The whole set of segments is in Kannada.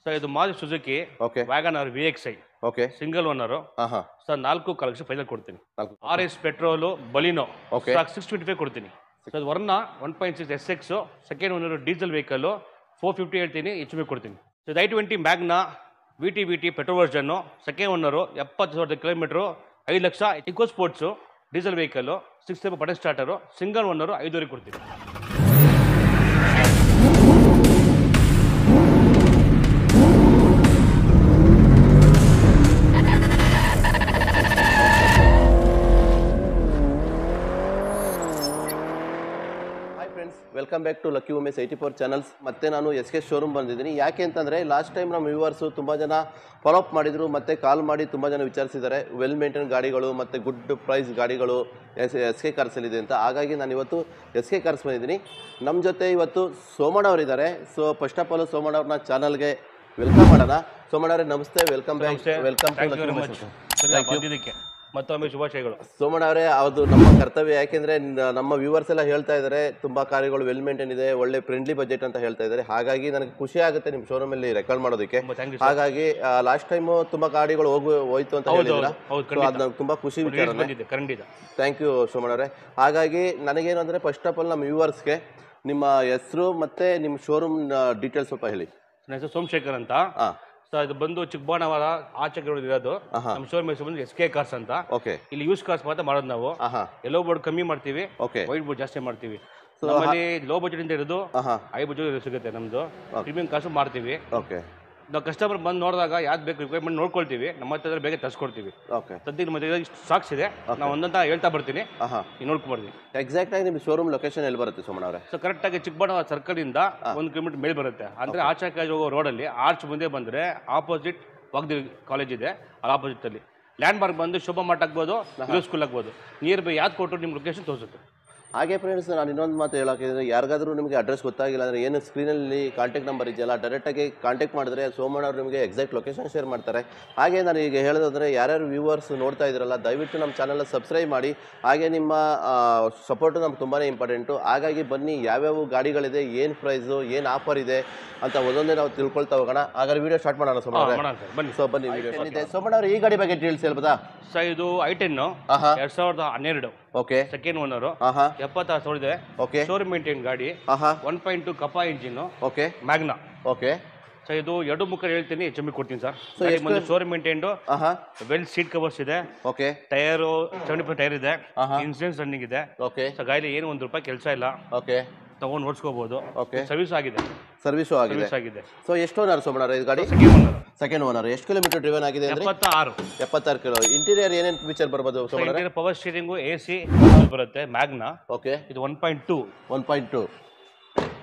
ಸರ್ ಇದು Maruti Suzuki okay WagonR VXI okay single owner ಹಾ ಸರ್ 4 ಫೈನಲ್ ಕೊಡ್ತೀನಿ. RS ಪೆಟ್ರೋಲು ಬಲಿನೋ ಓಕೆ 625 ಕೊಡ್ತೀನಿ sir. Verna 1.6 SX second owner diesel vehicle 450 ಹೇಳ್ತೀನಿ, ಹೆಚ್ಚು ಕೊಡ್ತೀನಿ sir. i20 Magna VT petrol version second owner 70,000 kilometre 5 lakh. Eco Sports diesel vehicle 6 step button starter single owner 5,000 ಕೊಡ್ತೀನಿ. Welcome back to lucky Women's 84 channels. ಮತ್ತೆ ನಾನು SK ಶೋರೂಮ್ ಬಂದಿದ್ದೀನಿ. ಯಾಕೆ ಅಂತಂದರೆ ಲಾಸ್ಟ್ ಟೈಮ್ ನಮ್ಮ ವ್ಯೂವರ್ಸು ತುಂಬ ಜನ ಫಾಲೋಅಪ್ ಮಾಡಿದರು ಮತ್ತು ಕಾಲ್ ಮಾಡಿ ತುಂಬ ಜನ ವಿಚಾರಿಸಿದ್ದಾರೆ ವೆಲ್ ಮೇಂಟೈನ್ ಗಾಡಿಗಳು ಮತ್ತು ಗುಡ್ ಪ್ರೈಸ್ ಗಾಡಿಗಳು SK ಕಾರ್ಸಲ್ಲಿದೆ ಅಂತ. ಹಾಗಾಗಿ ನಾನು ಇವತ್ತು SK ಕಾರ್ಸ್ ಬಂದಿದ್ದೀನಿ. ನಮ್ಮ ಜೊತೆ ಇವತ್ತು ಸೋಮಣ್ಣ ಅವರಿದ್ದಾರೆ. So first of all Somanna ಅವ್ರನ್ನ ಚಾನಲ್ಗೆ ವೆಲ್ಕಮ್ ಮಾಡೋಣ. ಸೋಮಣ್ಣ ಅವರೇ ನಮಸ್ತೆ, welcome back. Welcome to lucky womens. ಮತ್ತೊಮ್ಮೆ ಶುಭಾಶಯಗಳು. ಸೋಮಣ್ಣ ಅವರೇ, ಅದು ನಮ್ಮ ಕರ್ತವ್ಯ. ಯಾಕೆಂದರೆ ನಮ್ಮ ವ್ಯೂವರ್ಸ್ ಎಲ್ಲ ಹೇಳ್ತಾ ಇದ್ದಾರೆ ತುಂಬ ಕಾರುಗಳು ವೆಲ್ ಮೇಂಟೈನ್ ಇದೆ, ಒಳ್ಳೆ ಫ್ರೆಂಡ್ಲಿ ಬಜೆಟ್ ಅಂತ ಹೇಳ್ತಾ ಇದ್ದಾರೆ. ಹಾಗಾಗಿ ನನಗೆ ಖುಷಿ ಆಗುತ್ತೆ ನಿಮ್ಮ ಶೋರೂಮಲ್ಲಿ ರೆಕಾರ್ಡ್ ಮಾಡೋದಕ್ಕೆ. ಹಾಗಾಗಿ ಲಾಸ್ಟ್ ಟೈಮು ತುಂಬ ಗಾಡಿಗಳು ಹೋಯ್ತು ಅಂತ ಹೇಳಿದ್ರ, ಅದು ತುಂಬ ಖುಷಿ ವಿಚಾರ. ಥ್ಯಾಂಕ್ ಯು ಸೋಮಣ್ಣ ಅವರೇ. ಹಾಗಾಗಿ ನನಗೇನು ಅಂದರೆ ಫಸ್ಟ್ ಆಫ್ ಆಲ್ ನಮ್ಮ ವ್ಯೂವರ್ಸ್ಗೆ ನಿಮ್ಮ ಹೆಸರು ಮತ್ತು ನಿಮ್ಮ ಶೋರೂಮ್ ಡೀಟೇಲ್ಸ್ ಸ್ವಲ್ಪ ಹೇಳಿ. ನನ್ನ ಹೆಸರು ಸೋಮಶೇಖರ್ ಅಂತ. ಸರ್ ಇದು ಬಂದು ಚಿಕ್ಕಬಾಣವರ ಆಚೆ ಇರೋದು ನಮ್ಮ ಶೋರೂಮ್ ಹೆಸರು ಬಂದು SK ಕಾರ್ಸ್ ಅಂತ. ಇಲ್ಲಿ ಯೂಸ್ ಕಾರ್ಸ್ ಮಾತ್ರ ಮಾಡೋದು ನಾವು. ಎಲ್ಲೋ ಬೋರ್ಡ್ ಕಮ್ಮಿ ಮಾಡ್ತೀವಿ, ವೈಟ್ ಬೋರ್ಡ್ ಜಾಸ್ತಿ ಮಾಡ್ತೀವಿ. ನಮ್ಮಲ್ಲಿ ಲೋ ಬಜೆಟ್ ಇಂದ ಇರೋದು ಹೈ ಬಜೆಟ್ ಸಿಗುತ್ತೆ. ನಮ್ದು ಪ್ರೀಮಿಯಂ ಕಾರ್ಸು ಮಾಡ್ತೀವಿ. ನಾವು ಕಸ್ಟಮರ್ ಬಂದು ನೋಡಿದಾಗ ಯಾವ್ದು ಬೇಕು ರಿಕ್ವೈರ್ಮೆಂಟ್ ನೋಡ್ಕೊಳ್ತೀವಿ, ನಮ್ಮ ಹತ್ರ ಬೇಗ ತರಿಸ್ಕೊಡ್ತೀವಿ. ಸದ್ಯಕ್ಕೆ ನಮ್ಮ ಹತ್ರ ಸ್ಟಾಕ್ಸ್ ಇದೆ, ನಾವು ಒಂದಂತ ಹೇಳ್ತಾ ಬರ್ತೀನಿ, ನೀವು ನೋಡ್ಕೊಂಡ್ಬರ್ತೀನಿ. ಎಕ್ಸಾಕ್ಟ್ ಆಗಿ ನಿಮ್ಮ ಶೋರೂಮ್ ಲೊಕೇಶನ್ ಎಲ್ಲಿ ಬರುತ್ತೆ ಸೋಮಣ್ಣ ಅವರೇ? ಸೊ ಕರೆಕ್ಟ್ ಆಗಿ ಚಿಕ್ಕಬಾಣವರ ಸರ್ಕಲ್ ಇಂದ 1 ಕಿಲೋಮೀಟರ್ ಮೇಲೆ ಬರುತ್ತೆ. ಅಂದ್ರೆ ಆಚೆ ಹೋಗೋ ರೋಡಲ್ಲಿ ಆರ್ಚ್ ಮುಂದೆ ಬಂದ್ರೆ ಆಪೋಸಿಟ್ ವಾಗ್ದೇವಿ ಕಾಲೇಜ್ ಇದೆ, ಅಲ್ಲಿ ಆಪೋಸಿಟ್ ಅಲ್ಲಿ ಲ್ಯಾಂಡ್ ಮಾರ್ಕ್ ಬಂದು ಶೋಭಾ ಮಾರ್ಟ್ ಆಗ್ಬೋದು, ಸ್ಕೂಲ್ ಆಗ್ಬೋದು. ನಿಯರ್ ಬೈ ಯಾವ್ದು ಕೊಟ್ಟರು ನಿಮ್ಮ ಲೊಕೇಶನ್ ತೋರಿಸುತ್ತೆ. ಹಾಗೆ ಫ್ರೆಂಡ್ಸ್, ನಾನು ಇನ್ನೊಂದು ಮಾತು ಹೇಳೋಕ್ಕಿದ್ರೆ, ಯಾರಿಗಾದ್ರೂ ನಿಮಗೆ ಅಡ್ರೆಸ್ ಗೊತ್ತಾಗಿಲ್ಲ ಅಂದರೆ ಏನು ಸ್ಕ್ರೀನಲ್ಲಿ ಕಾಂಟ್ಯಾಕ್ಟ್ ನಂಬರ್ ಇದೆಯಲ್ಲ, ಡೈರೆಕ್ಟಾಗಿ ಕಾಂಟ್ಯಾಕ್ಟ್ ಮಾಡಿದ್ರೆ ಸೋಮಣ್ಣ ಅವರು ನಿಮಗೆ ಎಕ್ಸಾಕ್ಟ್ ಲೊಕೇಶನ್ ಶೇರ್ ಮಾಡ್ತಾರೆ. ಹಾಗೆ ನಾನು ಈಗ ಹೇಳೋದಂದರೆ ಯಾರ್ಯಾರು ವ್ಯೂವರ್ಸ್ ನೋಡ್ತಾ ಇದ್ದೀರಲ್ಲ, ದಯವಿಟ್ಟು ನಮ್ಮ ಚಾನಲ್ನ ಸಬ್ಸ್ಕ್ರೈಬ್ ಮಾಡಿ. ಹಾಗೆ ನಿಮ್ಮ ಸಪೋರ್ಟು ನಮ್ಗೆ ತುಂಬಾ ಇಂಪಾರ್ಟೆಂಟು. ಹಾಗಾಗಿ ಬನ್ನಿ, ಯಾವ್ಯಾವ ಗಾಡಿಗಳಿದೆ, ಏನು ಪ್ರೈಸು, ಏನು ಆಫರ್ ಇದೆ ಅಂತ ಒಂದೊಂದೇ ನಾವು ತಿಳ್ಕೊಳ್ತಾ ಹೋಗೋಣ. ಹಾಗಾದ್ರೆ ವಿಡಿಯೋ ಸ್ಟಾರ್ಟ್ ಮಾಡೋಣ ಸೋಮಣ್ಣ. ಬನ್ನಿ ಸೋಮಣ್ಣ ಅವರು, ಈ ಗಾಡಿ ಬಗ್ಗೆ ಡೀಟೇಲ್ಸ್ ಹೇಳ್ಬೋದಾ? ಸರ್ ಇದು i10 2012 ಓಕೆ ಸೆಕೆಂಡ್ ಓನರು 76,000 ಇದೆ. ಓಕೆ ಶೋರೂಮ್ ಮೇಂಟೈನ್ ಗಾಡಿ. 1.2 Kappa engine. Okay Magna. Okay sir ಇದು 2 ಮುಖ ಹೇಳ್ತೀನಿ, HMI ಕೊಡ್ತೀನಿ ಸರ್. ಒಂದು showroom maintain well seat covers ಇದೆ. ಓಕೆ ಟೈರು 70% ಟೈರ್ ಇದೆ. ಇನ್ಸೂರೆನ್ಸ್ ರನ್ನಿಂಗ್ ಇದೆ. ಓಕೆ ಸರ್ ಗಾಡಿ ಏನು ₹1 ಕೆಲಸ ಇಲ್ಲ. ಓಕೆ ತಗೊಂಡು ಓಡಿಸ್ಕೋಬಹುದು. ಓಕೆ ಸರ್ವಿಸ್ ಆಗಿದೆ. ಸರ್ವಿಸು ಆಗಿದೆ. ಸೊ ಎಷ್ಟು ಓನರ್ ಸೋಮಣ್ಣ ಇದು ಗಾಡಿ? Second owner. ಎಷ್ಟು ಕಿಲೋಮೀಟರ್ ಡ್ರಿವನ್ ಆಗಿದೆ ಅಂದ್ರೆ? 76 ಕಿಲೋ. ಇಂಟೀರಿಯರ್ ಏನೇನು ಫೀಚರ್ ಬರ್ಬೋದು ಸೋಮಣ್ಣ? ಪವರ್ ಸ್ಟೀರಿಂಗು, AC ಬರುತ್ತೆ. ಮ್ಯಾಗ್ನಾ. ಓಕೆ ಇದು 1.2.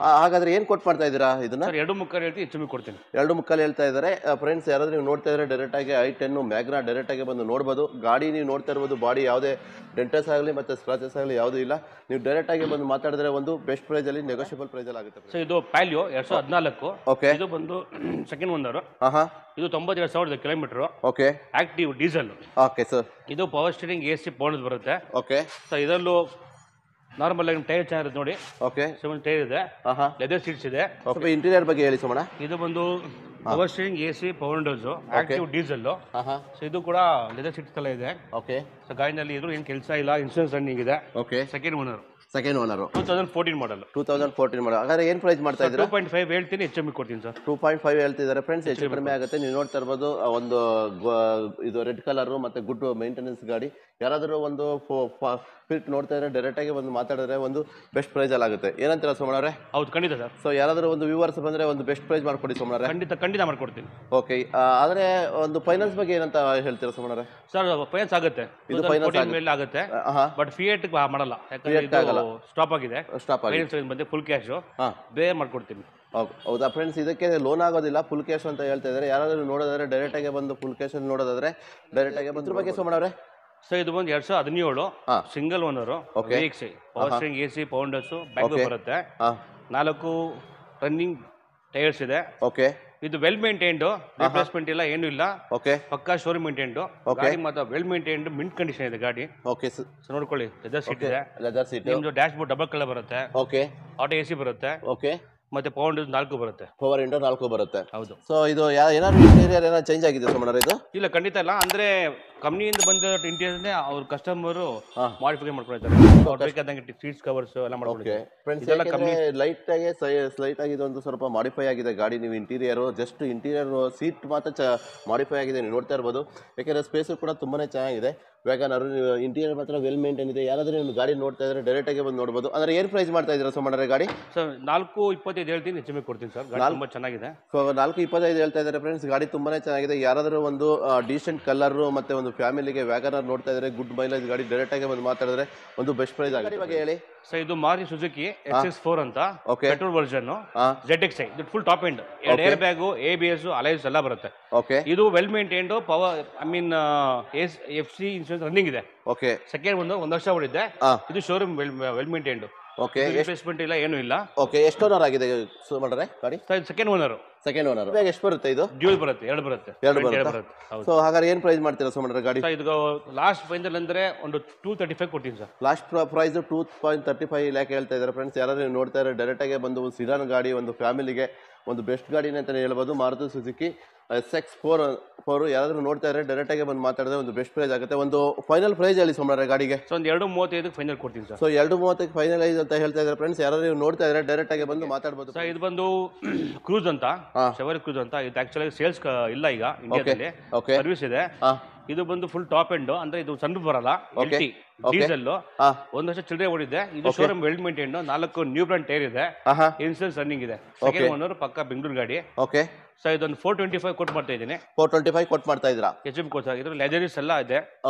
ಹಾಗಾದ್ರೆ ಏನು ಕೊಟ್ಟು ಮಾಡ್ತಾ ಇದ್ದೀರಾ ಇದನ್ನ? 2 ಮುಕ್ಕಲ್ಲಿ ಹೇಳ್ತೀನಿ, HMI ಕೊಡ್ತೀನಿ. 2 ಮುಕ್ಕಲ್ಲಿ ಹೇಳ್ತಾ ಇದ್ದಾರೆ ಫ್ರೆಂಡ್ಸ್. ಯಾರಾದ್ರೂ ನೀವು ನೋಡ್ತಾ ಇದ್ರೆ ಡೈರೆಕ್ಟಾಗಿ i10 ಮ್ಯಾಗ್ನಾ ಡೈರೆಕ್ಟಾಗಿ ಬಂದು ನೋಡ್ಬೋದು. ಗಾಡಿ ನೀವು ನೋಡ್ತಾ ಇರ್ಬೋದು, ಬಾಡಿ ಯಾವುದೇ ಡೆಂಟಸ್ ಆಗಲಿ ಮತ್ತು ಸ್ಕ್ರಾಚಸ್ ಆಗಲಿ ಯಾವುದೂ ಇಲ್ಲ. ನೀವು ಡೈರೆಕ್ಟಾಗಿ ಬಂದು ಮಾತಾಡಿದ್ರೆ ಒಂದು ಬೆಸ್ಟ್ ಪ್ರೈಸಲ್ಲಿ, ನೆಗೋಷಿಯಬಲ್ ಪ್ರೈಸಲ್ಲಿ ಆಗುತ್ತೆ. ಸೊ ಇದು ಪ್ಯಾಲಿಯೋ 2014. ಓಕೆ ಇದು ಬಂದು ಸೆಕೆಂಡ್ ಓನರ್. ಇದು 92,000 kilometre. Okay active diesel. Okay sir ಇದು ಪವರ್ ಸ್ಟೀರಿಂಗ್, AC ಪವರ್ ಬರುತ್ತೆ. ಓಕೆ ಸರ್ ಇದರಲ್ಲೂ ನಾರ್ಮಲ್ ಆಗಿ ಟೈರ್ ಚೆನ್ನಾಗಿರುತ್ತೆ ನೋಡಿ. ಓಕೆ 7 ಟೈರ್ ಇದೆ. ಲೆದರ್ ಸೀಟ್ಸ್ ಇದೆ. ಇಂಟೀರಿಯರ್ ಬಗ್ಗೆ ಹೇಳಿ ಸೋಮಣ್ಣ. ಇದು ಬಂದು power steering, AC power Windows, active diesel. So ಇದು ಕೂಡ ಲೆದರ್ ಸೀಟ್ಸ್ ಎಲ್ಲ ಇದೆ. ಓಕೆ ಸೊ ಗಾಡಿನಲ್ಲಿ ಇದ್ರು ಏನು ಕೆಲಸ ಇಲ್ಲ, ಇನ್ಶೂರೆನ್ಸ್ ರನ್ನಿಂಗ್ ಇದೆ. ಓಕೆ ಸೆಕೆಂಡ್ ಓನರ್ 2014 ಮಾಡಲ್. ಹಾಗಾದ್ರೆ ಏನು ಪ್ರೈಸ್ ಮಾಡ್ತಾ ಇದ್ದೀರಾ? 2.5 ಹೇಳ್ತೀನಿ, HMI ಕೊಡ್ತೀನಿ ಸರ್. 2.5 ಹೇಳ್ತಿದ್ದಾರೆ ಫ್ರೆಂಡ್ಸ್, ಹೆಚ್ಚು ಕಡಿಮೆ ಆಗುತ್ತೆ. ನೀವು ನೋಡ್ತಾ ಇರ್ಬೋದು, ಒಂದು ಇದು ರೆಡ್ ಕಲರು ಮತ್ತು ಗುಡ್ ಮೇಂಟೆನೆನ್ಸ್ ಗಾಡಿ. ಯಾರಾದರೂ ಒಂದು ಫಿಟ್ ನೋಡ್ತಾ ಇದ್ರೆ ಡೈರೆಕ್ಟಾಗಿ ಒಂದು ಮಾತಾಡಿದ್ರೆ ಒಂದು ಬೆಸ್ಟ್ ಪ್ರೈಸಲ್ಲಿ ಆಗುತ್ತೆ. ಏನಂತೀರಾ ಸೋಮಣ್ಣ ಅವರೇ? ಹೌದು ಖಂಡಿತ ಸರ್. ಸೊ ಯಾರಾದರೂ ಒಂದು ವ್ಯೂವರ್ಸ್ ಬಂದರೆ ಒಂದು ಬೆಸ್ಟ್ ಪ್ರೈಸ್ ಮಾಡ್ಕೊಡಿ ಸೋಮಣ್ಣ ಅವರೇ. ಖಂಡಿತ ಮಾಡ್ಕೊಡ್ತೀನಿ. ಓಕೆ ಆದರೆ ಒಂದು ಫೈನಾನ್ಸ್ ಬಗ್ಗೆ ಏನಂತ ಹೇಳ್ತೀರಾ ಸೋಮಣ್ಣ ಅವರೇ? ಸರ್ ಫೈನಾನ್ಸ್ ಆಗುತ್ತೆ, ಇದು ಫೈನಾನ್ಸ್ ಮೇಲೆ ಆಗುತ್ತೆ. ಬಟ್ ಫಿಯೇಟ್ ಮಾಡಲ್ಲ, ಯಾಕಂದ್ರೆ ಸ್ಟಾಪ್ ಆಗಿದೆ. ಬಂದೆ ಫುಲ್ ಕ್ಯಾಶ್ ಬೇರೆ ಮಾಡ್ಕೊಡ್ತೀನಿ. ಹೌದಾ ಫ್ರೆಂಡ್ಸ್, ಇದಕ್ಕೆ ಲೋನ್ ಆಗೋದಿಲ್ಲ, ಫುಲ್ ಕ್ಯಾಶ್ ಅಂತ ಹೇಳ್ತಾ ಇದ್ದಾರೆ. ಯಾರಾದರೂ ನೋಡೋದಾದ್ರೆ ಡೈರೆಕ್ಟಾಗಿ ಬಂದು ಫುಲ್ ಕ್ಯಾಶ್ ನೋಡೋದಾದ್ರೆ ಡೈರೆಕ್ಟಾಗಿ ಬಂದ್ರ ಬಗ್ಗೆ ಸೋಮಣ್ಣ ಅವರೇ. ಸರ್ ಇದು ಬಂದು 2017 single owner. VXI power steering, AC power Windows, back ಬರುತ್ತೆ. 4 ರನ್ನಿಂಗ್ ಟೈರ್ಸ್ ಇದೆ. ಓಕೆ ಇದು ವೆಲ್ ಮೇಂಟೈನ್ಡ್, ರಿಪ್ಲೇಸ್ಮೆಂಟ್ ಇಲ್ಲ, ಏನು ಇಲ್ಲ. ಓಕೆ ಪಕ್ಕಾ ಶೋರೂಮ್ ಮೇಂಟೈನ್ಡ್ ಗಾಡಿ, ಮಾತ್ರ ವೆಲ್ ಮೇಂಟೈನ್ಡ್, ಮಿಂಟ್ ಕಂಡೀಷನ್ ಇದೆ ಗಾಡಿ. ಓಕೆ ನೋಡ್ಕೊಳ್ಳಿ, ಲೆದರ್ ಸೀಟ್ ಇದೆ. ನಿಮ್ದು ಡ್ಯಾಶ್ ಬೋರ್ಡ್ ಡಬಲ್ ಕಲರ್ ಬರುತ್ತೆ. ಓಕೆ ಆಟೋ AC ಬರುತ್ತೆ. ಓಕೆ ಮತ್ತೆ ಪವರ್ 4 ಬರುತ್ತೆ. ಪವರ್ ವಿಂಡೋ 4 ಬರುತ್ತೆ. ಹೌದು. ಸೊ ಇದು ಏನಾದ್ರು ಇಂಟೀರಿಯರ್ ಏನಾದ್ರು ಚೇಂಜ್ ಆಗಿದೆ ಸೋಮಣ್ಣ ಇದು? ಇಲ್ಲ, ಖಂಡಿತ ಇಲ್ಲ. ಅಂದ್ರೆ ಕಂಪ್ನಿಯಿಂದ ಬಂದ ಇಂಟೀರಿಯರ್ನೇ ಅವ್ರ ಕಸ್ಟಮರ್ ಮಾಡಿಫೈ ಮಾಡ್ಕೊಂಡಿದ್ದಾರೆ. ಅವ್ರು ಬೇಕಾದಂಗೆ ಸೀಟ್ಸ್ ಕವರ್ಸ್ ಎಲ್ಲ ಮಾಡ್ಕೊಂಡಿದ್ದಾರೆ. ಲೈಟ್ ಆಗಿ ಸ್ಲೈಟ್ ಆಗಿ ಒಂದು ಸ್ವಲ್ಪ ಮಾಡಿಫೈ ಆಗಿದೆ ಗಾಡಿ. ನೀವು ಇಂಟೀರಿಯರ್ ಜಸ್ಟ್ ಇಂಟೀರಿಯರ್ ಸೀಟ್ ಮಾತ್ರ ಮಾಡಿಫೈ ಆಗಿದೆ, ನೀವು ನೋಡ್ತಾ ಇರ್ಬೋದು. ಯಾಕೆಂದ್ರೆ ಸ್ಪೇಸ್ ಕೂಡ ತುಂಬಾನೇ ಚೆನ್ನಾಗಿದೆ. ವ್ಯಾಗನರ್ ಇಂಟೀರಿಯರ್ ಮಾತ್ರ ವೆಲ್ ಮೇಂಟೈನ್ ಇದೆ. ಯಾರಾದ್ರೂ ನೀವು ಗಾಡಿ ನೋಡ್ತಾ ಇದ್ರೆ ಡೈರೆಕ್ಟ್ ಆಗಿ ಬಂದು ನೋಡ್ಬೋದು. ಅಂದ್ರೆ ಏನ್ ಪ್ರೈಸ್ ಮಾಡ್ತಾ ಇದ್ದೀರಾ ಸೋಮಣ್ಣ ಗಾಡಿ? ಸರ್ 4.25 ಹೇಳ್ತೀನಿ, ಹೆಚ್ಚು ಕೊಡ್ತೀನಿ ಸರ್. ಗಾಡಿ ತುಂಬಾ ಚೆನ್ನಾಗಿದೆ. ಸೊ 4.25 ಹೇಳ್ತಾ ಇದ್ದಾರೆ ಫ್ರೆಂಡ್ಸ್. ಗಾಡಿ ತುಂಬಾನೇ ಚೆನ್ನಾಗಿದೆ. ಯಾರಾದ್ರೂ ಒಂದು ಡೀಸೆಂಟ್ ಕಲರ್ ಮತ್ತೆ ಒಂದು ಫ್ಯಾಮಿಲಿಗೆ ವ್ಯಾಗನರ್ ನೋಡ್ತಾ ಇದ್ರೆ, ಗುಡ್ ಮೈಲೇಜ್ ಗಾಡಿ, ಡೈರೆಕ್ಟ್ ಆಗಿ ಬಂದು ಮಾತಾಡಿದ್ರೆ ಒಂದು ಬೆಸ್ಟ್ ಪ್ರೈಸ್ ಆಗಿದೆ. ಬಗ್ಗೆ ಹೇಳಿ ಸರ್. ಇದು ಮಾರುತಿ ಸುಜುಕಿ XS4 ಅಂತ ಪೆಟ್ರೋಲ್ ವರ್ಷನ್ ZXi. ಇದು full top end, air bag, ABS, ಅಲೈವ್ಸ್ ಎಲ್ಲ ಬರುತ್ತೆ. ಇದು well maintained, power FC insurance running ಇದೆ. ಸೆಕೆಂಡ್ ಒಂದು ವರ್ಷ ಓಡಿದೆ. ಇದು ಶೋರೂಮ್ ವೆಲ್ ಮೇಂಟೈನ್ಡ್. ರಿಪ್ಲೇಸ್ಮೆಂಟ್ ಇಲ್ಲ, ಏನು ಇಲ್ಲ. ಎಷ್ಟು ಓನರ್ ಆಗಿದೆ ಸೋಮಣ್ಣ ಗಾಡಿ? Second owner. ಎಷ್ಟು ಬರುತ್ತೆ ಇದು? ಡ್ಯೂಲ್ ಬರುತ್ತೆ, ಎರಡು ಬರುತ್ತೆ. ಸೊ ಹಾಗಾದ್ರೆ ಏನ್ ಪ್ರೈಸ್ ಮಾಡ್ತೀರಾ ಸೋಮಣ್ಣ ಗಾಡಿ? ಇದು ಲಾಸ್ಟ್ ಫೈನಲ್ ಅಂದ್ರೆ ಒಂದು 235 ಕೊಡ್ತೀನಿ ಸರ್. ಲಾಸ್ಟ್ ಪ್ರೈಸ್ 2.35 ಲ್ಯಾಕ್ ಹೇಳ್ತಾ ಇದ್ದಾರೆ ಫ್ರೆಂಡ್ಸ್. ಯಾರಾದ್ರೂ ನೀವು ನೋಡ್ತಾ ಇದ್ರೆ ಡೈರೆಕ್ಟ್ ಆಗಿ ಬಂದು ಸಿಡಾನ್ ಗಾಡಿ, ಒಂದು ಫ್ಯಾಮಿಲಿಗೆ ಒಂದು ಬೆಸ್ಟ್ ಗಾಡಿನೇ ಅಂತಾನೆ ಹೇಳ್ಬೋದು. ಮಾರುತಿ ಸುಜುಕಿ SX4 ಯಾರಾದ್ರೂ ನೋಡ್ತಾ ಇದ್ರೆ ಡೈರೆಕ್ಟ್ ಆಗಿ ಬಂದು ಮಾತಾಡಿದ್ರೆ ಒಂದು ಬೆಸ್ಟ್ ಪ್ರೈಸ್ ಆಗುತ್ತೆ. ಒಂದು ಫೈನಲ್ ಪ್ರೈಸ್ ಹೇಳಿ ಸೋಮಣ್ಣ ಗಾಡಿಗೆ? ಸೊ ಒಂದು 2.35 ಫೈನಲ್ ಕೊಡ್ತೀನಿ ಸರ್. ಸೊ 2.35 ಫೈನಲೈಸ್ ಅಂತ ಹೇಳ್ತಾ ಇದ್ದಾರೆ ಫ್ರೆಂಡ್ಸ್. ಯಾರಾದ್ರೂ ನೀವು ನೋಡ್ತಾ ಇದ್ರೆ ಡೈರೆಕ್ಟ್ ಆಗಿ ಬಂದು ಮಾತಾಡಬಹುದು ಸರ್. ಇದು ಬಂದು ಕ್ರೂಸ್ ಅಂತ, ಶೆವರ್ ಕ್ರೂಸ್ ಅಂತ. ಇದು ಆಕ್ಚುಲಿ ಸೇಲ್ಸ್ ಇಲ್ಲ ಈಗ ಇಂಡಿಯಾದಲ್ಲಿ, ಸರ್ವಿಸ್ ಇದೆ. ಇದು ಬಂದು ಫುಲ್ ಟಾಪ್ ಎಂಡ್, ಅಂದ್ರೆ ಇದು ಸಣ್ಣ ಬರಲ್ಲ, ಡೀಸೆಲ್. ಒಂದು ವರ್ಷ ಚಿಲ್ಲರೆ ಓಡಿದೆ. ಇದು showroom well maintain, 4 new brand tyre ಇದೆ, ಇನ್ಸೂರೆನ್ಸ್ ರನ್ನಿಂಗ್ ಇದೆ. ಸೆಕೆಂಡ್ ಓನರ್ ಪಕ್ಕ ಬೆಂಗಳೂರು ಗಾಡಿ. ಸರ್ ಇದೊಂದು 425 ಕೊಟ್ಟು ಮಾಡ್ತಾ ಇದ್ದೀನಿ. 425 ಕೊಟ್ಟು ಮಾಡ್ತಾ ಇದ್ರಾ? HM ಕೋಚ್ ಇದ್ರ ಲೆದರ್ಸ್ ಎಲ್ಲ ಇದೆ.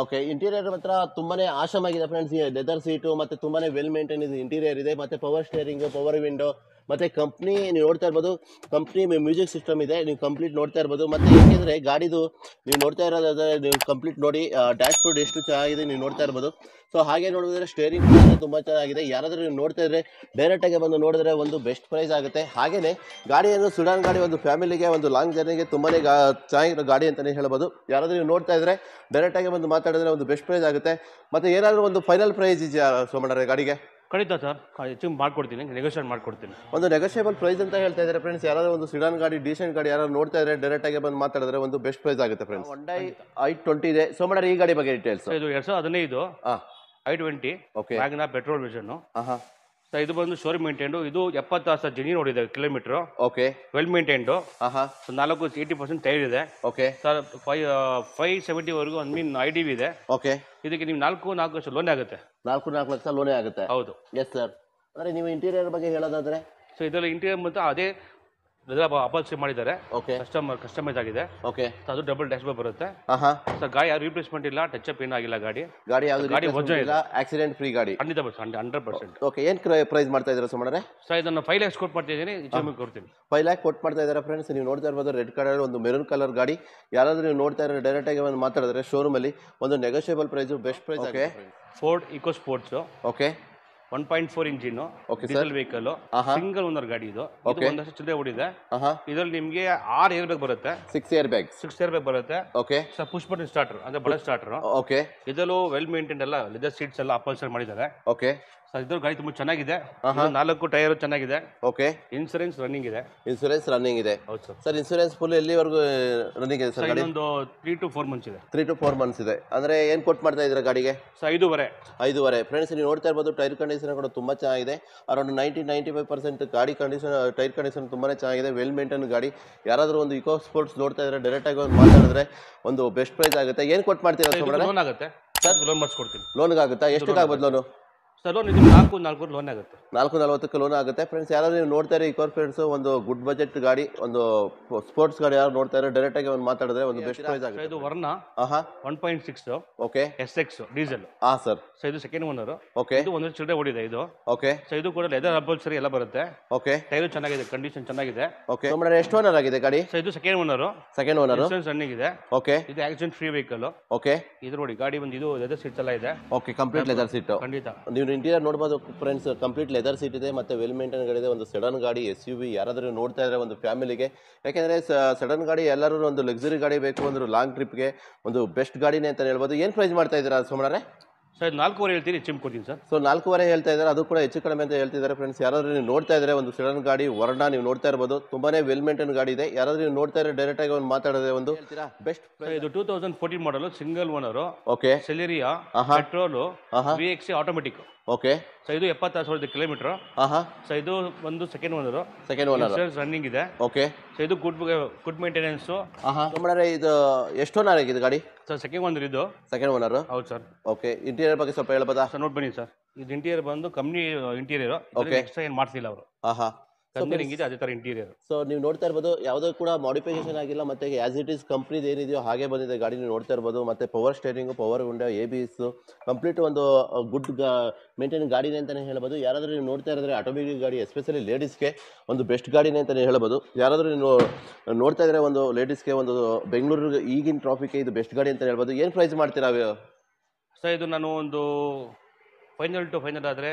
ಇಂಟೀರಿಯರ್ ಮಾತ್ರ ತುಂಬಾನೇ ಆಸಮ್ ಆಗಿದೆ ಫ್ರೆಂಡ್ಸ್. ಲೆದರ್ ಸೀಟು ಮತ್ತೆ ತುಂಬಾನೇ ವೆಲ್ ಮೇಂಟೈನ್ ಇದೆ ಇಂಟೀರಿಯರ್ ಇದೆ. ಮತ್ತೆ ಪವರ್ ಸ್ಟೇರಿಂಗ್, ಪವರ್ ವಿಂಡೋ, ಮತ್ತೆ ಕಂಪ್ನಿ ನೀವು ನೋಡ್ತಾ ಇರ್ಬೋದು. ಕಂಪ್ನಿ ಮ್ಯೂಸಿಕ್ ಸಿಸ್ಟಮ್ ಇದೆ, ನೀವು ಕಂಪ್ಲೀಟ್ ನೋಡ್ತಾ ಇರ್ಬೋದು. ಮತ್ತೆ ಏಕೆಂದ್ರೆ ಗಾಡಿದು ನೀವು ನೋಡ್ತಾ ಇರೋದಾದ್ರೆ ನೀವು ಕಂಪ್ಲೀಟ್ ನೋಡಿ. ಡ್ಯಾಶ್ ಬೋರ್ಡ್ ಎಷ್ಟು ಚೆನ್ನಾಗಿದೆ ನೀವು ನೋಡ್ತಾ ಇರ್ಬೋದು. ಸೊ ಹಾಗೆ ನೋಡಿದ್ರೆ ಸ್ಟೇರಿಂಗ್ ತುಂಬಾ ಚೆನ್ನಾಗಿದೆ. ಯಾರಾದ್ರೂ ನೀವು ನೋಡ್ತಾ ಇದ್ರೆ ಡೈರೆಕ್ಟ್ ಆಗಿ ಬಂದು ನೋಡಿದ್ರೆ ಒಂದು ಬೆಸ್ಟ್ ಪ್ರೈಸ್ ಆಗುತ್ತೆ. ಹಾಗೇನೆ ಗಾಡಿಯನ್ನು ಸುಡಾನ್ ಗಾಡಿ, ಒಂದು ಫ್ಯಾಮಿಲಿಗೆ ಒಂದು ಲಾಂಗ್ ಜರ್ನಿಗೆ ತುಂಬಾನೇ ಚೆನ್ನಾಗಿರೋ ಗಾಡಿ ಅಂತಾನೆ ಹೇಳ್ಬೋದು. ಯಾರಾದ್ರೂ ನೀವು ನೋಡ್ತಾ ಇದ್ರೆ ಡೈರೆಕ್ಟ್ ಆಗಿ ಬಂದು ಮಾತಾಡಿದ್ರೆ ಒಂದು ಬೆಸ್ಟ್ ಪ್ರೈಸ್ ಆಗುತ್ತೆ. ಮತ್ತೆ ಏನಾದ್ರೂ ಒಂದು ಫೈನಲ್ ಪ್ರೈಸ್ ಇದೆಯಾ ಸೋಮಣ್ಣ ಗಾಡಿಗೆ? ಖಂಡಿತ ಸರ್, ಹೆಚ್ಚು ಮಾಡ್ಕೊಡ್ತೀನಿ, ನೆಗೋಷಿಯೇಟ್ ಮಾಡ್ಕೊಡ್ತೀನಿ. ಒಂದು ನೆಗೋಷಿಯಬಲ್ ಪ್ರೈಸ್ ಅಂತ ಹೇಳ್ತಾ ಇದ್ದಾರೆ ಫ್ರೆಂಡ್ಸ್. ಯಾರಾದ್ರೂ ಒಂದು ಸಿಡಾನ್ ಗಾಡಿ, ಡೀಸೆಂಟ್ ಗಾಡಿ ಯಾರು ನೋಡ್ತಾ ಇದ್ರೆ ಡೈರೆಕ್ಟ್ ಆಗಿ ಬಂದು ಮಾತಾಡಿದ್ರೆ ಒಂದು ಬೆಸ್ಟ್ ಪ್ರೈಸ್ ಆಗುತ್ತೆ ಫ್ರೆಂಡ್ಸ್. Hyundai i20 ಇದೆ ಸೋಮಣ್ಣ. ಈ ಗಾಡಿ ಬಗ್ಗೆ ಡೀಟೇಲ್ಸ್? ಇದು 2015 i20 Magna petrol vision. Sir ಇದು ಬಂದು ಶೋರೂಮ್ ಮೇಂಟೈನ್ಡ್. ಇದು 70,000 ಜರ್ನಿ ನೋಡಿದೆ ಕಿಲೋಮೀಟರ್. Well maintained. 80% ಟೈರ್ ಇದೆ. ಸರ್ 570 ವರೆಗೂ IDV ಇದೆ. ಇದಕ್ಕೆ ನೀವು 4 ಲಕ್ಷ ಲೋನ್ ಆಗುತ್ತೆ. 4 ಲಕ್ಷ ಲೋನೇ ಆಗುತ್ತೆ? ಹೌದು. Yes sir. ಅಂದ್ರೆ ನೀವು ಇಂಟೀರಿಯರ್ ಬಗ್ಗೆ ಹೇಳೋದಾದ್ರೆ? ಸೊ ಇದರಲ್ಲಿ ಇಂಟೀರಿಯರ್ ಮತ್ತು ಅದೇ ಅಪಾಲ್ಸಿ ಮಾಡಿದ್ದಾರೆ. ಕಸ್ಟಮೈಸ್ ಆಗಿದೆ. ಅದು ಡಬಲ್ ಡ್ಯಾಶ್ ಬೋರ್ಡ್ ಬರುತ್ತೆ. ಸರ್ ಗಾಡಿ ಯಾರು ರೀಪ್ಲೇಸ್ಮೆಂಟ್ ಇಲ್ಲ, ಟಚ್ ಅಪ್ ಏನಾಗಿಲ್ಲ. ಗಾಡಿ ಒರಿಜಿನಲ್ ಆಕ್ಸಿಡೆಂಟ್ ಫ್ರೀ ಗಾಡಿ 100%. ಏನ್ ಪ್ರೈಸ್ ಮಾಡ್ತಾ ಇದ್ದಾರೆ ಸುಮ್ಮನೆ? ಸರ್ ಇದನ್ನ 5 lakhs ಕೊಟ್ಟು ಮಾಡ್ತಾ ಇದ್ದೀನಿ, ಕೊಡ್ತೀನಿ. 5 lakh ಕೊಟ್ಟು ಮಾಡ್ತಾ ಇದ್ದಾರೆ ಫ್ರೆಂಡ್ಸ್. ನೀವು ನೋಡ್ತಾ ಇರ್ಬೋದು ರೆಡ್ ಕಲರ್ ಒಂದು ಮೆರೂನ್ ಕಲರ್ ಗಾಡಿ. ಯಾರಾದ್ರೂ ನೀವು ನೋಡ್ತಾ ಇದ್ರೆ ಡೈರೆಕ್ಟ್ ಆಗಿ ಒಂದು ಮಾತಾಡಿದ್ರೆ ಶೋರೂಮ್ ಅಲ್ಲಿ ಒಂದು negotiable price, best price. Ford eco sports 1.4 engine diesel vehicle, single owner ಗಾಡಿ. ಇದು ಒಂದು ವರ್ಷ ಚಿಲ್ಲರೆ ಓಡಿದೆ. ಇದರಲ್ಲಿ ನಿಮಗೆ 6 ಏರ್ ಬ್ಯಾಗ್ ಬರುತ್ತೆ. 6 ಏರ್ ಬ್ಯಾಗ್ ಬರುತ್ತೆ. ಸರ್ ಪುಷ್ ಬಟನ್ ಸ್ಟಾರ್ಟರ್, ಅಂದ್ರೆ ಬಡ ಸ್ಟಾರ್ಟರ್. ಇದರಲ್ಲೂ ವೆಲ್ ಮೇಂಟೈನ್ ಎಲ್ಲ ಲೆದರ್ ಸೀಟ್ಸ್ ಎಲ್ಲ ಅಪಲ್ಸರ್ ಮಾಡಿದ್ದಾರೆ. ಸರ್ ಇದ್ರ ಗಾಡಿ ತುಂಬಾ ಚೆನ್ನಾಗಿದೆ. 4 ಟೈರ್ ಚೆನ್ನಾಗಿದೆ. ಇನ್ಸೂರೆನ್ಸ್ ರನ್ನಿಂಗ್ ಇದೆ. ಹೌದು ಸರ್. ಸರ್ ಇನ್ಸೂರೆನ್ಸ್ ಫುಲ್ ಎಲ್ಲಿವರೆಗೂ ರನ್ನಿಂಗ್ ಇದೆ ಸರ್? ಒಂದು 3 to 4 months ಇದೆ. 3 to 4 months ಇದೆ. ಅಂದ್ರೆ ಏನ್ ಕೊಟ್ಟು ಮಾಡ್ತಾ ಇದ್ರ ಗಾಡಿಗೆ? Sir 5.5 friends. ನೀವು ನೋಡ್ತಾ ಇರ್ಬೋದು ಟೈರ್ ಕಂಡೀಷನ್ ಕೂಡ ತುಂಬಾ ಚೆನ್ನಾಗಿದೆ. ಅರೌಂಡ್ 90-95% ಗಾಡಿ ಕಂಡೀಷನ್, ಟೈರ್ ಕಂಡೀಷನ್ ತುಂಬಾನೇ ಚೆನ್ನಾಗಿದೆ. ವೆಲ್ ಮೇಂಟೈನ್ ಗಾಡಿ. ಯಾರಾದ್ರೂ ಒಂದು ಇಕೋ ಸ್ಪೋರ್ಟ್ಸ್ ನೋಡ್ತಾ ಇದ್ರೆ ಡೈರೆಕ್ಟ್ ಆಗಿ ಒಂದು ಮಾತಾಡಿದ್ರೆ ಒಂದು ಬೆಸ್ಟ್ ಪ್ರೈಸ್ ಆಗುತ್ತೆ. ಏನ್ ಕೊಟ್ಟು ಮಾಡ್ತೀರಾ? ಲೋನ್ ಆಗುತ್ತೆ ಸರ್. ಲೋನ್ ಮಾಡಿಸ್ಕೊಡ್ತೀನಿ. ಲೋನ್ಗೆ ಆಗುತ್ತಾ? ಎಷ್ಟು ಆಗ್ಬೋದು ಲೋನು? ಸರ್ ಲೋನ್ ಇದು 4 ಲೋನ್ ಆಗುತ್ತೆ. 440 ಲೋನ್ ಆಗುತ್ತೆ ಫ್ರೆಂಡ್ಸ್. ಯಾರಾದ್ರೂ ನೀವು ನೋಡ್ತಾ ಇರಿ ಇಕೋ ಫ್ರೆಂಡ್ಸ್, ಒಂದು ಗುಡ್ ಬಜೆಟ್ ಗಾಡಿ, ಒಂದು ಸ್ಪೋರ್ಟ್ಸ್ ಗಾಡಿ ಯಾರು ನೋಡ್ತಾ ಇರೋ ಡೈರೆಕ್ಟ್ ಆಗಿ ಒಂದು ಮಾತಾಡಿದ್ರೆ ಒಂದು ಬೆಸ್ಟ್ ಪ್ರೈಸ್ ಆಗುತ್ತೆ. ಇದು ವರ್ಣ 1.6 SX ಡೀಸೆಲ್. ಸರ್. ಸೊ ಇದು ಸೆಕೆಂಡ್ ಓನರ್. ಇದು ಒಂದು ಚಿಲ್ಲರೆ ಓಡಿದೆ. ಇದು ಸೊ ಇದು ಕೂಡ ಲೆದರ್ ಅಪಲ್ಸರಿ ಎಲ್ಲ ಬರುತ್ತೆ. ಟೈರ್ ಚೆನ್ನಾಗಿದೆ, ಕಂಡೀಷನ್ ಚೆನ್ನಾಗಿದೆ. ಎಷ್ಟು ಓನರ್ ಆಗಿದೆ ಗಾಡಿ? ಸೊ ಇದು ಸೆಕೆಂಡ್ ಓನರ್. ಇನ್ಶೂರೆನ್ಸ್ ರನ್ನಿಂಗ್ ಇದೆ. ಇದು ಆಕ್ಸಿಡೆಂಟ್ ಫ್ರೀ ವೆಹಿಕಲ್. ಇದು ನೋಡಿ ಗಾಡಿ ಬಂದು ಇದು ಲೆದರ್ ಸೀಟ್ಸ್ ಎಲ್ಲ ಇದೆ. Complete leather seat. ಖಂಡಿತ ನೀವು ಇಂಟೀರಿಯರ್ ನೋಡಬಹುದು ಫ್ರೆಂಡ್ಸ್. ಕಂಪ್ಲೀಟ್ ಲೆದರ್ ಸೀಟ್ ಇದೆ, ಮತ್ತೆ ವೆಲ್ ಮೇಂಟೈನ್ ಗಾಡಿ ಇದೆ. ಒಂದು ಸಡನ್ ಗಾಡಿ, SUV ಯಾರಾದ್ರೂ ನೋಡ್ತಾ ಇದ್ರೆ ಒಂದು ಫ್ಯಾಮಿಲಿಗೆ. ಯಾಕೆಂದ್ರೆ ಸಡನ್ ಗಾಡಿ ಎಲ್ಲರೂ ಒಂದು ಲಕ್ಸುರಿ ಗಾಡಿ ಬೇಕು, ಒಂದು ಲಾಂಗ್ ಟ್ರಿಪ್ಗೆ ಒಂದು ಬೆಸ್ಟ್ ಗಾಡಿನೇ ಅಂತ ಹೇಳ್ಬೋದು. ಏನ್ ಪ್ರೈಸ್ ಮಾಡ್ತಾ ಇದ್ದೀರಾ ಸೋಮಣ್ಣ? ಸರ್ 4.5 ಹೇಳ್ತೀನಿ, ಚಿಮ್ ಕೊಡ್ತೀನಿ ಸರ್. ಸೊ 4.5 ಹೇಳ್ತಾ ಇದ್ದಾರೆ, ಅದು ಕೂಡ ಹೆಚ್ಚು ಕಡಿಮೆ ಅಂತ ಹೇಳ್ತಿದ್ದಾರೆ ಫ್ರೆಂಡ್ಸ್. ಯಾರಾದ್ರೂ ನೀವು ನೋಡ್ತಾ ಇದ್ರೆ ಒಂದು ಸೆಡನ್ ಗಾಡಿ ವರ್ಣ ನೀವು ನೋಡ್ತಾ ಇರ್ಬೋದು, ತುಂಬಾನೇ ವೆಲ್ ಮೇಂಟೈನ್ ಗಾಡಿ ಇದೆ. ಯಾರಾದ್ರೂ ನೀವು ನೋಡ್ತಾ ಇದ್ರೆ ಡೈರೆಕ್ಟ್ ಆಗಿ ಒಂದು ಮಾತಾಡಿದ್ರೆ ಒಂದು ಬೆಸ್ಟ್. ಇದು 2014 model, single owner. Okay. Celerio, petrol, VXC automatic. Okay. So ಇದು 76,000 ಕಿಲೋಮೀಟರ್. ಸೊ ಇದು ಒಂದು ಸೆಕೆಂಡ್ ಓನರ್. ಇನ್ಶೂರೆನ್ಸ್ ರನ್ನಿಂಗ್ ಇದೆ. ಓಕೆ. ಸೊ ಇದು ಗುಡ್ ಮೇಂಟೆನೆನ್ಸ್. ಇದು ಎಷ್ಟು ಓನರ್ ಆಗಿದೆ ಗಾಡಿ? ಸರ್ ಸೆಕೆಂಡ್ ಓನರ್ ಇದು. Second owner. ಹೌದು ಸರ್. ಓಕೆ. ಇಂಟೀರಿಯರ್ ಬಗ್ಗೆ ಸ್ವಲ್ಪ ಹೇಳ್ಬೋದಾ? ಸರ್ ನೋಡಿ ಬನ್ನಿ ಸರ್, ಇದು ಇಂಟೀರಿಯರ್ ಬಂದು ಕಂಪ್ನಿ ಇಂಟೀರಿಯರ್. ಎಕ್ಸ್ಟ್ರಾ ಏನು ಮಾಡ್ತಿಲ್ಲ ಅವರು. ಇದೆ ಅದೇ ತರ ಇಂಟೀರಿಯರ್. ಸೊ ನೀವು ನೋಡ್ತಾ ಇರ್ಬೋದು, ಯಾವುದೋ ಕೂಡ ಮಾಡಿಫಿಕೇಶನ್ ಆಗಿಲ್ಲ, ಮತ್ತೆ ಆಸ್ ಇಟ್ ಈಸ್ ಕಂಪ್ನಿದು ಏನಿದೆಯೋ ಹಾಗೆ ಬಂದಿದೆ ಗಾಡಿ. ನೀವು ನೋಡ್ತಾ ಇರ್ಬೋದು, ಮತ್ತೆ power steering, power window, ABS complete ಒಂದು ಗುಡ್ ಮೇಂಟೈನ್ ಗಾಡಿನೇ ಅಂತಲೇ ಹೇಳ್ಬೋದು. ಯಾರಾದರೂ ನೀವು ನೋಡ್ತಾ ಇರೋದ್ರೆ ಆಟೋಮೆಟಿಕ್ ಗಾಡಿ, ಎಸ್ಪೆಷಲಿ ಲೇಡೀಸ್ಗೆ ಒಂದು ಬೆಸ್ಟ್ ಗಾಡಿನೇ ಅಂತಲೇ ಹೇಳ್ಬೋದು. ಯಾರಾದರೂ ನೀವು ನೋಡ್ತಾ ಇದ್ರೆ ಒಂದು ಲೇಡೀಸ್ಗೆ, ಒಂದು ಬೆಂಗಳೂರಿಗೆ ಈಗಿನ ಟ್ರಾಫಿಕ್ಗೆ ಇದು ಬೆಸ್ಟ್ ಗಾಡಿ ಅಂತ ಹೇಳ್ಬೋದು. ಏನು ಪ್ರೈಸ್ ಮಾಡ್ತೀರಾ ಸರ್? ಇದು ನಾನು ಒಂದು ಫೈನಲ್ ಟು ಫೈನಲ್ ಆದರೆ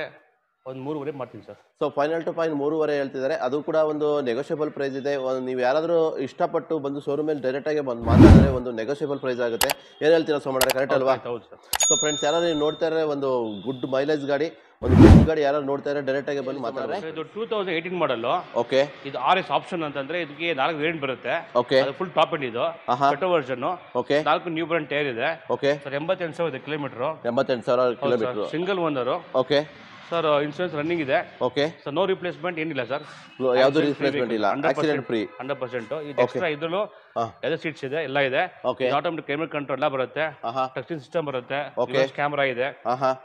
ಒಂದು 3.5 ಮಾಡ್ತೀನಿ sir. So final to fine 3.5 ಹೇಳ್ತಿದ್ದಾರೆ. ಅದು ಕೂಡ ಒಂದು ನೆಗೋಷಿಯಬಲ್ ಪ್ರೈಸ್ ಇದೆ. ನೀವು ಯಾರಾದರೂ ಇಷ್ಟಪಟ್ಟು ಬಂದು ಶೋರೂಮಲ್ಲಿ ಡೈರೆಕ್ಟಾಗಿ ಬಂದು ಮಾತಾಡಿದ್ರೆ ಒಂದು ನೆಗೋಷಿಯಬಲ್ ಪ್ರೈಸ್ ಆಗುತ್ತೆ. ಏನು ಹೇಳ್ತೀರಾ ಸೋಮಣ್ಣ, ಕರೆಕ್ಟ್ ಅಲ್ವಾ? ಹೌದು ಸರ್. ಸೊ ಫ್ರೆಂಡ್ಸ್, ಯಾರಾದ್ರು ನೀವು ನೋಡ್ತಾ ಇದ್ರೆ ಒಂದು ಗುಡ್ ಮೈಲೇಜ್ ಗಾಡಿ, ಒಂದು ಬೆಸ್ಟ್ ಗಾಡಿ ಯಾರು ನೋಡ್ತಾ ಇದ್ರೆ ಡೈರೆಕ್ಟಾಗಿ ಬಂದು ಮಾತಾಡಿದ್ರೆ. ಇದು 2018 ಮಾಡಲ್. ಓಕೆ. ಇದು RS ಆಪ್ಷನ್ ಅಂತಂದ್ರೆ ಇದಕ್ಕೆ 4 ವೇರಿಯಂಟ್ ಬರುತ್ತೆ. ಓಕೆ. ಅದು ಫುಲ್ ಟಾಪ್ ಎಂಡ್ ಇದು petrol version. Okay. 4 new brand tyre ಇದೆ. Okay. Sir 88,000 kilometre. 88,000 kilometre. Single owner. Okay. Sir insurance running ಇದೆ. ಓಕೆ. ಸರ್ ನೋ ರಿಪ್ಲೇಸ್ಮೆಂಟ್ ಏನಿಲ್ಲ ಸರ್, ಯಾವುದು ರಿಪ್ಲೇಸ್ಮೆಂಟ್ ಇಲ್ಲ, ಆಕ್ಸಿಡೆಂಟ್ ಫ್ರೀ 100%. ಇದು ಎಕ್ಸ್ಟ್ರಾ ಇದ್ರಲ್ಲೂ ಎಲ್ಲ ಸೀಟ್ಸ್ ಇದೆ, ಎಲ್ಲ ಇದೆ. ಆಟೋಮೆಟಿಕ್ ಕ್ಯಾಮೆರಾ ಕಂಟ್ರೋಲ್ ಎಲ್ಲ ಬರುತ್ತೆ, ಟಚ್ ಸಿಸ್ಟಮ್ ಬರುತ್ತೆ, ಕ್ಯಾಮೆರಾ ಇದೆ,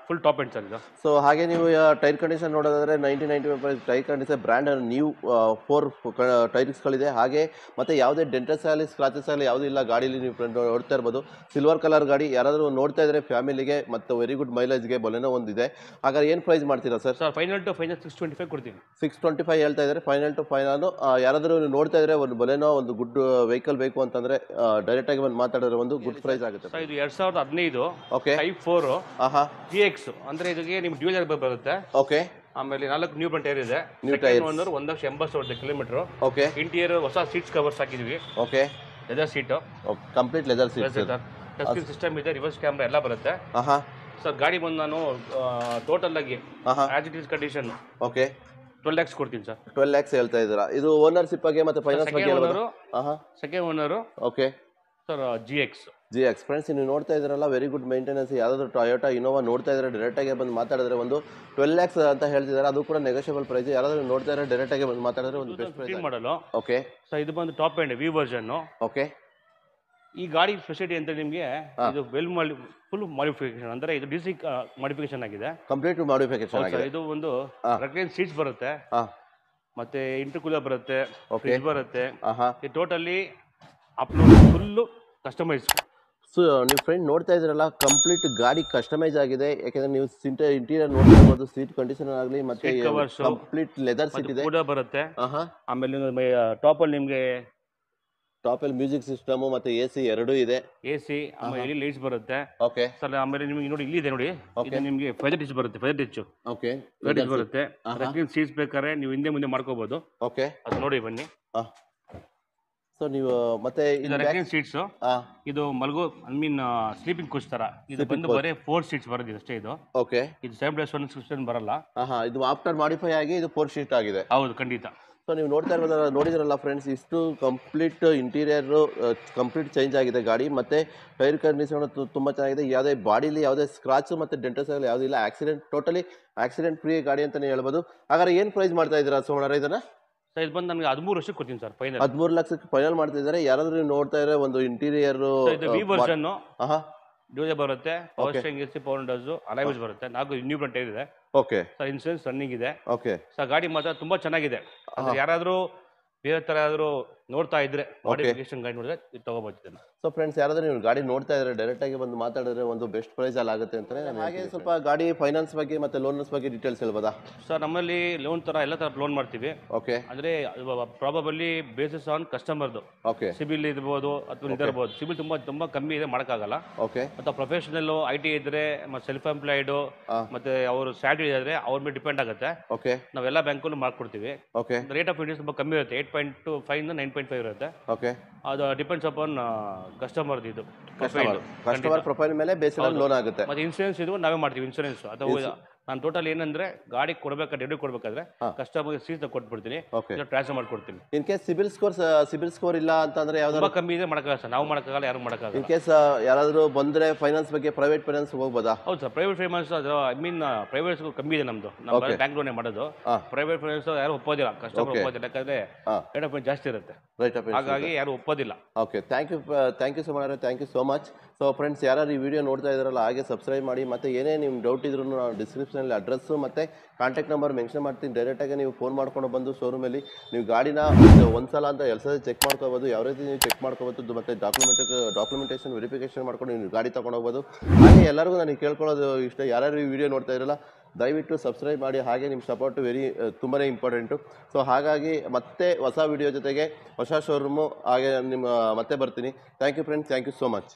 ಫುಲ್ ಟಾಪ್ ಎಂಡ್ ಸರ್ ಇದು. ಸೊ ಹಾಗೆ ನೀವು ಟೈರ್ ಕಂಡೀಷನ್ ನೋಡೋದಾದ್ರೆ 90-95% ಟೈರ್ ಕಂಡೀಷನ್, ಬ್ರ್ಯಾಂಡ್ ನ್ಯೂ 4 ಟೈರ್ಸ್ಗಳಿದೆ. ಹಾಗೆ ಮತ್ತೆ ಯಾವುದೇ ಡೆಂಟಸ್ ಆಗಲಿ ಸ್ಕ್ರಾಚಸ್ ಆಗಲಿ ಯಾವುದೂ ಇಲ್ಲ ಗಾಡೀಲಿ. ನೀವು ನೋಡ್ತಾ ಇರ್ಬೋದು, ಸಿಲ್ವರ್ ಕಲರ್ ಗಾಡಿ. ಯಾರಾದರೂ ನೋಡ್ತಾ ಇದ್ರೆ ಫ್ಯಾಮಿಲಿಗೆ ಮತ್ತು ವೆರಿ ಗುಡ್ ಮೈಲೇಜ್ಗೆ ಬೊಲೆನೋ ಒಂದಿದೆ. ಹಾಗಾದ್ರೆ ಏನು ಪ್ರೈಸ್ ಮಾಡ್ತೀರಾ sir? Sir final to final 625 ಕೊಡ್ತೀನಿ. 625 ಹೇಳ್ತಾ ಇದ್ದಾರೆ, ಫೈನಲ್ ಟು ಫೈನಲ್. ಯಾರಾದರೂ ನೋಡ್ತಾ ಇದ್ರೆ ಒಂದು ಬೊಲೆನೋ, ಒಂದು ಗುಡ್ ವೆಹಿಕಲ್ ಬೇಕು ಅಂತಂದ್ರೆ ಡೈರೆಕ್ಟ್ ಆಗಿ ಬಂದು ಮಾತಾಡಿದ್ರೆ ಒಂದು ಗುಡ್ ಪ್ರೈಸ್ ಆಗುತ್ತೆ. ಇದು 2015. ಓಕೆ. Type 4 GX ಅಂದ್ರೆ ಇದಕ್ಕೆ ನಿಮ್ಗೆ ಡ್ಯೂಯಲ್ ಬರುತ್ತೆ. ಓಕೆ. ಆಮೇಲೆ 4 ನ್ಯೂ ಬ್ರ್ಯಾಂಡ್ ಟೈರ್ ಇದೆ. Owner 1,80,000 kilometre. ಓಕೆ. ಇಂಟೀರಿಯರ್ ಹೊಸ ಸೀಟ್ಸ್ ಕವರ್ಸ್ ಹಾಕಿದ್ವಿ. Okay. Leather seat, complete leather seat. Touch system ಇದೆ, ರಿವರ್ಸ್ ಕ್ಯಾಮ್ರಾ ಎಲ್ಲ ಬರುತ್ತೆ. ಸರ್ ಗಾಡಿ ಬಂದು ನಾನು ಟೋಟಲ್ ಆಗಿ as it is condition okay 12 lakhs ಕೊಡ್ತೀನಿ ಸರ್. 12 lakhs ಹೇಳ್ತಾ ಇದ್ದೀರಾ. ಇದು ಓನರ್ಶಿಪ್ ಬಗ್ಗೆ ಮತ್ತೆ ಫೈನಾನ್ಸ್ ಬಗ್ಗೆ ಹೇಳ್ಬೋದು. Second owner. Okay sir GX. Friends, ನೀವು ನೋಡ್ತಾ ಇದ್ರಲ್ಲ, ವೆರಿ ಗುಡ್ ಮೇಂಟೆನೆನ್ಸ್. ಯಾವ್ದಾದ್ರು ಟೊಯೋಟಾ ಇನೋವಾ ನೋಡ್ತಾ ಇದ್ರೆ ಡೈರೆಕ್ಟ್ ಆಗಿ ಬಂದು ಮಾತಾಡಿದ್ರೆ ಒಂದು 12 lakhs ಅಂತ ಹೇಳ್ತಿದ್ದಾರೆ. ಅದು ಕೂಡ ನೆಗೋಷಿಯಬಲ್ ಪ್ರೈಸ್. ಯಾರಾದ್ರೂ ನೋಡ್ತಾ ಇದ್ರೆ ಡೈರೆಕ್ಟ್ ಆಗಿ ಬಂದು ಮಾತಾಡಿದ್ರೆ ಒಂದು ಬೆಸ್ಟ್ ಪ್ರೈಸ್ ಮಾಡಲು. ಓಕೆ. ಸೊ ಇದು ಬಂದು top end V version. Okay. ಈ ಗಾಡಿ ಫೆಸಿಲಿಟಿ ಅಂತ ನಿಮಗೆ ಇದು ಫುಲ್ ಮಾಡಿಫಿಕೇಶನ್, ಅಂದ್ರೆ ಇದು DC ಮಾಡಿಫಿಕೇಶನ್ ಆಗಿದೆ, ಕಂಪ್ಲೀಟ್ ಮಾಡಿಫಿಕೇಶನ್ ಆಗಿದೆ. ಇದು ಒಂದು ರೆಕ್ಲೈನ್ ಸೀಟ್ಸ್ ಬರುತ್ತೆ, ಮತ್ತೆ ಇಂಟರ್ಕೂಲರ್ ಬರುತ್ತೆ, ಫ್ರಿಡ್ಜ್ ಬರುತ್ತೆ. ಇದು totally upload full customise. So ನೀವು ಫ್ರೆಂಡ್ ನೋಡ್ತಾ ಇದ್ರಲ್ಲ, ಕಂಪ್ಲೀಟ್ ಗಾಡಿ ಕಸ್ಟಮೈಸ್ ಆಗಿದೆ. ಯಾಕಂದ್ರೆ ನೀವು ಇಂಟೀರಿಯರ್ ನೋಡ್ತಾ ಇರ್ಬೋದು, ಸೀಟ್ ಕಂಡೀಷನ್ ಆಗಲಿ, ಮತ್ತೆ ಕಂಪ್ಲೀಟ್ ಲೆದರ್ ಸೀಟ್ ಇದೆ ಕೂಡ ಬರುತ್ತೆ. ಆಮೇಲೆ ಟಾಪ್ ಅಲ್ಲಿ ನಿಮಗೆ ಮ್ಯೂಸಿಕ್ ಸಿಸ್ಟಮ್ ಮತ್ತೆ AC ಎರಡೂ ಇದೆ. AC ಆಮೇಲೆ ಲೈಟ್ಸ್ ಬರುತ್ತೆ. ಓಕೆ ಸರ್ ಆಮೇಲೆ ನಿಮಗೆ ನೋಡಿ ಇಲ್ಲಿ ಇದೆ ನೋಡಿ, ಇದು ನಿಮಗೆ ಫೆದರ್ ಟಿಚ್ ಬರುತ್ತೆ. ಫೆದರ್ ಟಿಚ್ ಓಕೆ ಬರುತ್ತೆ. ರೆಕ್ಲೈನ್ ಸೀಟ್ಸ್ ಬೇಕಾದ್ರೆ ನೀವು ಹಿಂದೆ ಮುಂದೆ ಮಾಡ್ಕೋಬಹುದು. ಓಕೆ. ಅದು ನೋಡಿ ಬನ್ನಿ. ಸೊ ನೀವು ಮತ್ತೆ ಇದು ರೆಕ್ಲೈನ್ ಸೀಟ್ಸ್, ಇದು ಮಲ್ಗೋ ಸ್ಲೀಪಿಂಗ್ ಕೋಚ್ ತರ. ಇದು ಬಂದು ಬರೀ 4 ಸೀಟ್ಸ್ ಬರೋದು ಅಷ್ಟೇ. ಇದು ಓಕೆ. ಇದು 7+1 ಸಿಸ್ಟಮ್ ಬರಲ್ಲ. ಇದು ಆಫ್ಟರ್ ಮಾಡಿಫೈ ಆಗಿ ಇದು 4 ಸೀಟ್ ಆಗಿದೆ. ಹೌದು, ಖಂಡಿತ. ಸೊ ನೀವು ನೋಡಿದ್ರಲ್ಲ ಫ್ರೆಂಡ್ಸ್, ಇಷ್ಟು ಕಂಪ್ಲೀಟ್ ಇಂಟೀರಿಯರ್ ಕಂಪ್ಲೀಟ್ ಚೇಂಜ್ ಆಗಿದೆ ಗಾಡಿ. ಮತ್ತೆ ಟೈರ್ ಕಂಡೀಷನ್ ತುಂಬಾ ಚೆನ್ನಾಗಿದೆ. ಯಾವುದೇ ಬಾಡಿಲಿ ಯಾವುದೇ ಸ್ಕ್ರಾಚ್ ಮತ್ತೆ ಡೆಂಟಸ್ ಆಗಲಿ ಯಾವುದಿಲ್ಲ. ಟೋಟಲಿ ಆಕ್ಸಿಡೆಂಟ್ ಫ್ರೀ ಗಾಡಿ ಅಂತಾನೆ ಹೇಳ್ಬೋದು. ಹಾಗಾದ್ರೆ ಏನು ಪ್ರೈಸ್ ಮಾಡ್ತಾ ಇದ್ದೀರಾ ಸೋಮಣ್ಣ ಇದನ್ನ? ಸರ್ ಇದು ಬಂದು ನನಗೆ 13 ವರ್ಷಕ್ಕೆ ಕೊಡ್ತೀನಿ ಸರ್. ಫೈನಲ್ 13 ಲಕ್ಷಕ್ಕೆ ಫೈನಲ್ ಮಾಡ್ತಿದ್ದಾರೆ. ಯಾರಾದ್ರೂ ನೀವು ನೋಡ್ತಾ ಇದ್ರೆ ಒಂದು ಇಂಟೀರಿಯರ್ ವಿ ವರ್ಷನ್ ಡ್ಯೂಯಲ್ ಬರುತ್ತೆ, power steering, AC power windows, alloys ಬರುತ್ತೆ, 4 ನ್ಯೂ ಬ್ರ್ಯಾಂಡ್ ಟೈರ್ ಇದೆ. ಓಕೆ. ಸರ್ ಇನ್ಶೂರೆನ್ಸ್ ರನ್ನಿಂಗ್ ಇದೆ. ಓಕೆ. ಸರ್ ಗಾಡಿ ಮಾತ್ರ ತುಂಬಾ ಚೆನ್ನಾಗಿದೆ. ಯಾರಾದ್ರೂ ಬೇರೆ ತರ ಯಾರಾದ್ರೂ ನೋಡ್ತಾ ಇದ್ರೆ ಮಾಡಿಫಿಕೇಶನ್ ಗಾಡಿ ನೋಡಿದ್ರೆ ಇದು ತಗೋಬಹುದು. ಸೊ ಫ್ರೆಂಡ್ಸ್, ಯಾರಾದ್ರೂ ನೀವು ಗಾಡಿ ನೋಡ್ತಾ ಇದ್ರೆ ಡೈರೆಕ್ಟ್ ಆಗಿ ಬಂದು ಮಾತಾಡಿದ್ರೆ ಒಂದು ಬೆಸ್ಟ್ ಪ್ರೈಸ್ ಅಲ್ಲಿ ಆಗುತ್ತೆ ಅಂತಾನೆ. ಹಾಗೆ ಸ್ವಲ್ಪ ಗಾಡಿ ಫೈನಾನ್ಸ್ ಬಗ್ಗೆ ಮತ್ತೆ ಲೋನ್ಸ್ ಬಗ್ಗೆ ಡೀಟೇಲ್ಸ್ ಹೇಳ್ಬೋದಾ? ಸರ್ ನಮ್ಮಲ್ಲಿ ಲೋನ್ ತರ ಎಲ್ಲ ತರ ಲೋನ್ ಮಾಡ್ತೀವಿ. ಓಕೆ. ಅಂದ್ರೆ ಪ್ರಾಬಬಲಿ ಬೇಸಿಸ್ ಆನ್ ಕಸ್ಟಮರ್ದು. ಓಕೆ. ಸಿಬಿಲ್ ಇರ್ಬೋದು ಅಥವಾ ಇದಿರ್ಬೋದು. ಸಿಬಿಲ್ ತುಂಬಾ ಕಮ್ಮಿ ಇದೆ, ಮಾಡೋಕ್ಕಾಗಲ್ಲ. ಓಕೆ. ಅಥವಾ ಪ್ರೊಫೆಷನಲ್ IT ಇದ್ರೆ ಮತ್ತೆ ಸೆಲ್ಫ್ ಎಂಪ್ಲಾಯ್ಡ್ ಮತ್ತೆ ಅವರು ಸ್ಯಾಲರಿ ಇದ್ರೆ ಅವ್ರ ಮೇಲೆ ಡಿಪೆಂಡ್ ಆಗುತ್ತೆ. ಓಕೆ. ನಾವೆಲ್ಲ ಬ್ಯಾಂಕಲ್ಲೂ ಮಾಡ್ಕೊಡ್ತೀವಿ. ಓಕೆ. ರೇಟ್ ಆಫ್ ಇಂಟ್ರೆಸ್ಟ್ ತುಂಬಾ ಕಮ್ಮಿ ಇರುತ್ತೆ, 8.25 9.5 9.5 ಇರುತ್ತೆ. ಓಕೆ, ಅದು ಡಿಪೆಂಡ್ಸ್ ಅಪಾನ್ ಕಸ್ಟಮರ್ದು ಇದು ಕಸ್ಟಮರ್ ಪ್ರೊಫೈಲ್ ಮೇಲೆ ಬೇಸಿಕ್ ಲೋನ್ ಆಗುತ್ತೆ. ಮತ್ತೆ ಇನ್ಸೂರೆನ್ಸ್ ಇದು ನಾವೇ ಮಾಡ್ತೀವಿ. ಇನ್ಸೂರೆನ್ಸ್ ಅದು ನಾನು ಟೋಟಲ್ ಏನಂದ್ರೆ ಗಾಡಿ ಡೆಲಿವರಿ ಕೊಡ್ಬೇಕಾದ್ರೆ ಕಸ್ಟಮರ್ ಸೀಸ್ ಕೊಟ್ಬಿಡ್ತೀನಿ, ಟ್ರಾನ್ಸ್ಫರ್ ಮಾಡ್ಕೊಡ್ತೀನಿ. ಇನ್ ಕೇಸ್ ಸಿಬಿಲ್ ಸ್ಕೋರ್ ಇಲ್ಲ ಅಂತಂದ್ರೆ ಯಾವ್ದಾದ್ರು ಕಮ್ಮಿ ಇದೆ ಮಾಡಕ್ಕಾಗಲ್ಲ ಸರ್, ನಾವು ಮಾಡಕ್ಕಾಗಲ್ಲ, ಯಾರು ಮಾಡಕ್ಕಾಗಲ್ಲ. ಇನ್ ಕೇಸ್ ಯಾರಾದ್ರೂ ಬಂದ್ರೆ ಫೈನಾನ್ಸ್ ಬಗ್ಗೆ ಪ್ರೈವೇಟ್ ಫೈನಾನ್ಸ್ ಹೋಗ್ಬೋದಾ? ಹೌದು sir, private finance I mean private ಕಮ್ಮಿ ಇದೆ ನಮ್ದು. ನಮ್ಮ ಬ್ಯಾಂಕ್ ಲೋನೇ ಮಾಡೋದು. ಪ್ರೈವೇಟ್ ಫೈನಾನ್ಸ್ ಯಾರು ಒಪ್ಪೋದಿಲ್ಲ, ಕಸ್ಟಮರ್ ಒಪ್ಪೋದಿಲ್ಲ, ಯಾಕಂದ್ರೆ ರೇಟ್ ಆಫ್ ಜಾಸ್ತಿ ಇರುತ್ತೆ, ಹಾಗಾಗಿ ಯಾರು ಒಪ್ಪೋದಿಲ್ಲ. Okay, thank you Somanna, thank you so much. So friends, ಯಾರು ಈ ವಿಡಿಯೋ ನೋಡ್ತಾ ಇದ್ದಾರಲ್ಲ ಹಾಗೆ ಸಬ್ಸ್ಕ್ರೈಬ್ ಮಾಡಿ. ಮತ್ತು ಏನೇ ನಿಮ್ಮ ಡೌಟ್ ಇದ್ರೂ ನಾನು ಡಿಸ್ಕ್ರಿಪ್ಷನಲ್ಲಿ ಅಡ್ರೆಸ್ಸು ಮತ್ತು ಕಾಂಟ್ಯಾಕ್ಟ್ ನಂಬರ್ ಮೆನ್ಷನ್ ಮಾಡ್ತೀನಿ. ಡೈರೆಕ್ಟಾಗಿ ನೀವು ಫೋನ್ ಮಾಡ್ಕೊಂಡು ಬಂದು ಶೋರೂಮಲ್ಲಿ ನೀವು ಗಾಡಿನ ಒಂದ್ಸಲ ಅಂತ 2 ಸಲ ಚೆಕ್ ಮಾಡ್ಕೋಬೋದು. ಯಾವ ರೀತಿ ನೀವು ಚೆಕ್ ಮಾಡ್ಕೋಬೋದು ಮತ್ತು ಡಾಕ್ಯುಮೆಂಟೇಷನ್ ವೆರಿಫಿಕೇಷನ್ ಮಾಡ್ಕೊಂಡು ನೀವು ಗಾಡಿ ತೊಗೊಂಡೋಗ್ಬೋದು. ಹಾಗೆ ಎಲ್ಲರಿಗೂ ನನಗೆ ಕೇಳ್ಕೊಳ್ಳೋದು ಇಷ್ಟ, ಯಾರ್ಯಾರು ಈ ವಿಡಿಯೋ ನೋಡ್ತಾ ಇರಲ್ಲ ದಯವಿಟ್ಟು ಸಬ್ಸ್ಕ್ರೈಬ್ ಮಾಡಿ. ಹಾಗೆ ನಿಮ್ಮ ಸಪೋರ್ಟು ತುಂಬಾ ಇಂಪಾರ್ಟೆಂಟು. ಸೊ ಹಾಗಾಗಿ ಮತ್ತೆ ಹೊಸ ವಿಡಿಯೋ ಜೊತೆಗೆ ಹೊಸ ಶೋರೂಮು ಹಾಗೆ ಮತ್ತೆ ಬರ್ತೀನಿ. Thank you friends, thank you so much.